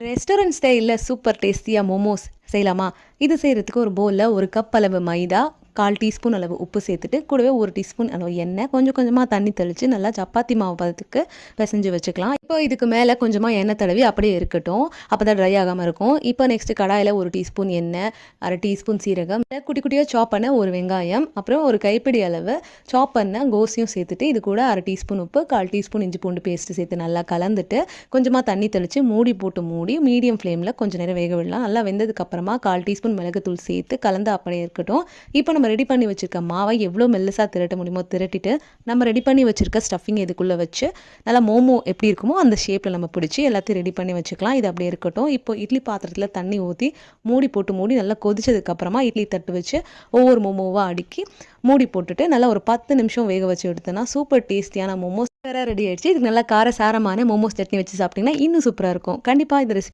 Restaurant ஸ்டைலில் super டேஸ்டியாக மோமோஸ் செய்யலாமா? இது செய்கிறதுக்கு ஒரு பவுலில் 1 கப் அளவு மைதா, 1/4 டீஸ்பூன் அளவு உப்பு சேர்த்துட்டு கூடவே 1 டீஸ்பூன் அளவு எண்ணெய், கொஞ்சம் கொஞ்சமாக தண்ணி தெளித்து நல்லா சப்பாத்தி மாவு பதத்துக்கு பிசைஞ்சு வச்சுக்கலாம். இப்போ இதுக்கு மேலே கொஞ்சமாக எண்ணெய் தடவி அப்படியே இருக்கட்டும், அப்போ தான் ட்ரை ஆகாமல் இருக்கும். இப்போ நெக்ஸ்ட்டு கடாயில் 1 டீஸ்பூன் எண்ணெய், 1/2 டீஸ்பூன் சீரகம், குட்டி குட்டியாக சாப் பண்ண ஒரு வெங்காயம், அப்புறம் ஒரு கைப்பிடி அளவு சாப் பண்ண கோஸையும் சேர்த்துட்டு இது கூட 1/2 டீஸ்பூன் உப்பு, 1/4 டீஸ்பூன் இஞ்சி பூண்டு பேஸ்ட்டு சேர்த்து நல்லா கலந்துட்டு கொஞ்சமாக தண்ணி தெளித்து மூடி மீடியம் ஃப்ளேமில் கொஞ்சம் நேரம் வேக விடலாம். நல்லா வெந்ததுக்கப்புறமா 1/4 டீஸ்பூன் மிளகுத்தூள் சேர்த்து கலந்து அப்படியே இருக்கட்டும். இப்போ நம்ம ரெடி பண்ணி வச்சுருக்க மாவை எவ்வளோ மெல்லிசாக திரட்ட முடியுமோ திரட்டிட்டு நம்ம ரெடி பண்ணி வச்சுருக்க ஸ்டஃபிங் இதுக்குள்ளே வச்சு நல்லா மோமோ எப்படி இருக்குமோ அந்த ஷேப்பில் நம்ம பிடிச்சி எல்லாத்தையும் ரெடி பண்ணி வச்சுக்கலாம். இது அப்படியே இருக்கட்டும். இப்போ இட்லி பாத்திரத்தில் தண்ணி ஊற்றி மூடி நல்லா கொதிச்சதுக்கப்புறமா இட்லி தட்டு வச்சு ஒவ்வொரு மோமோவாக அடுக்கி மூடி போட்டுட்டு நல்லா ஒரு 10 நிமிஷம் வேக வச்சு எடுத்தோன்னா சூப்பர் டேஸ்டியான மோமோஸ் ரெடி ஆயிடுச்சு. இதுக்கு நல்லா காரசாரமான மோமோஸ் சட்னி வச்சு சாப்பிட்டிங்கன்னா இன்னும் சூப்பராக இருக்கும். கண்டிப்பாக இந்த ரெசிபி